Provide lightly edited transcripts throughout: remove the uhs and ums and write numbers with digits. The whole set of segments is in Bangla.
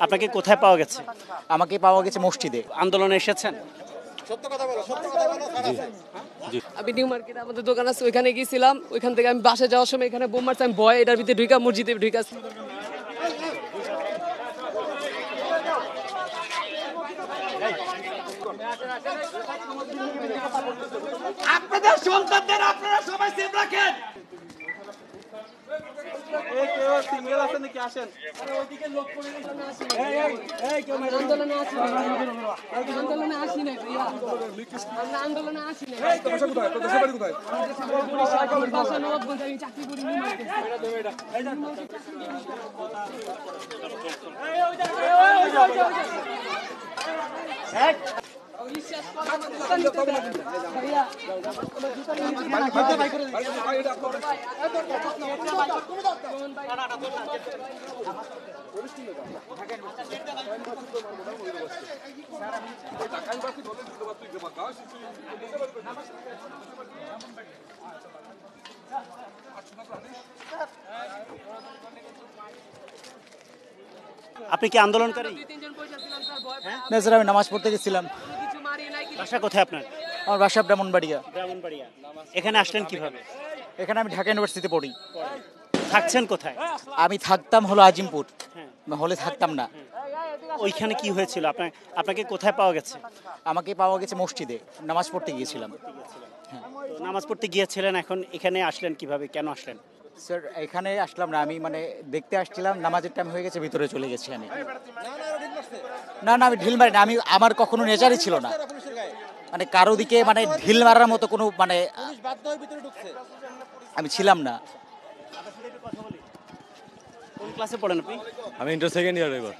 আপনাকে কোথায় পাওয়া গেছে? আমাকে পাওয়া গেছে মসজিদে। আন্দোলনে এসেছেন? আমি নিউ মার্কেটে আমাদের দোকান আছে, ওইখানে গিয়েছিলাম। ওইখান থেকে আমি বাসে যাওয়ার সময় এখানে বোম মারছে, আমি ভয় এটার ভিতরে ঢুকা মসজিদে ঢুকা। আপনাদের সন্তানদের আপনারা সবাই সেফ রাখেন। আপনি কি আন্দোলনকারী? না স্যার, আমি নামাজ পড়তে গেছিলাম। বাসা কোথায় আপনার? আমার বাসা ব্রাহ্মণবাড়িয়া। ব্রাহ্মণবাড়িয়া। এখানে আসলেন কিভাবে? এখানে আমি ঢাকা ইউনিভার্সিটিতে পড়ি। থাকছেন কোথায়? আমি থাকতাম হলো আজিমপুর, হলে থাকতাম না। ওইখানে কি হয়েছিল? আপনাকে কোথায় পাওয়া গেছে? আমাকে পাওয়া গেছে মসজিদে, নামাজ পড়তে গিয়েছিলাম। তো নামাজ পড়তে গিয়েছিলেন, এখন এখানে আসলেন কিভাবে, কেন আসলেন? স্যার এখানে আসলাম না, আমি মানে দেখতে আসছিলাম, নামাজের টাইম হয়ে গেছে, ভিতরে চলে গেছি আমি। না না, আমি ঢিল মারি না, আমার কখনো নেচারই ছিল না মানে কারো দিকে মানে ঢিল মারার মতো কোনো মানে আমি ছিলাম না। কোন ক্লাসে পড়েন আপনি? আমি ইন্টার সেকেন্ড ইয়ার এবার।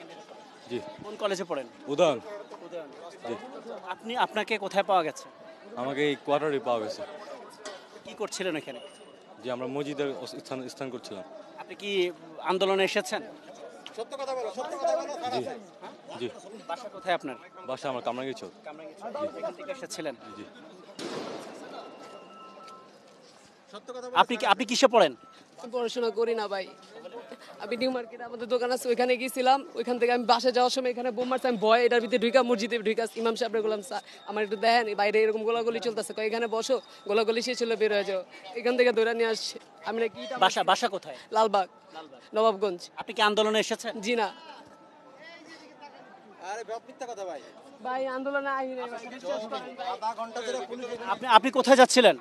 জি। কোন কলেজে পড়েন? উদান। জি। আপনাকে কোথায় পাওয়া গেছে? আমাকে এই কোয়ার্টারে পাওয়া গেছে। কি করছিলেন এখানে? যে আমরা মসজিদের স্থান করছিলাম। আপনি কি আন্দোলনে এসেছেন? সত্য কথা বলো, সত্য কথা বলো। জি জি। বাসা কোথায় আপনার? বাসা আমার কামরাঙ্গীর চোখ। এখান থেকে এসেছিলেন? জি। আপনি কিসে পড়েন? পড়াশোনা করি না ভাই। আমি নিউ মার্কেটে আমাদের দোকান আছে, ওইখানে গিয়েছিলাম। ওইখান থেকে আমি বাসে যাওয়ার সময় এখানে বোম মারছে, আমি ভয় এটার ভিতরে ঢুকা মসজিদে ঢুকা। ইমাম সাহেবরে বললাম, স্যার আমার একটু দেখেন, বাইরে এরকম গোলাগুলি চলতেছে, এখানে বসো, গোলাগুলি শেষ হলে বের হয়ে যাও। এখান থেকে ধরে নিয়ে আসছে। আমি না কি বাসা কোথায়? লালবাগ, নবাবগঞ্জ। আপনি কি আন্দোলনে এসেছেন? জি না আরে মিথ্যা কথা ভাই। ভাই, আন্দোলনে আই নাই ভাই, বিশ্বাস করেন ভাই। আধা ঘন্টা ধরে পুলিশ আপনি কোথায় যাচ্ছিলেন?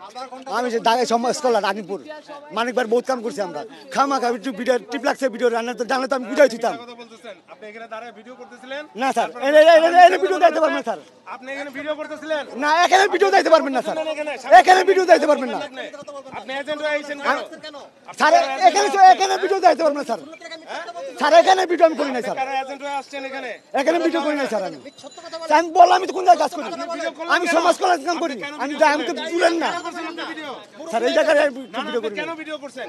আমি যে দাগে স্কলার রানীপুর মানিকবার বহুত কাম করছি আমরা। খামাখা একটু ভিডিও টিপ লাগছে, ভিডিও রান্না তো জানলে তো আমি বুঝাই দিতাম। আপনি এখানে দাঁড়ায় ভিডিও করতেছিলেন? না স্যার, এখানে ভিডিও দিতে পারবেন না স্যার। আপনি এখানে ভিডিও করতেছিলেন? না, এখানে ভিডিও দিতে পারবেন না স্যার, এখানে ভিডিও দিতে পারবেন না আপনি এজেন্ট হয়ে আইছেন কেন? স্যার। এখানে ভিডিও দিতে পারবেন না স্যার। স্যার এখানে ভিডিও আমি করি নাই স্যার, কারা এজেন্ট হয়ে আসছেন এখানে? এখানে ভিডিও করি নাই স্যার। আমি বললাম আমি তো কোন জায়গায় কাজ করি, আমি সমাজ কল্যাণ কাম করি। আমি তো ভুলেন না স্যার, এই জায়গায় ভিডিও করি। কেন ভিডিও করছেন?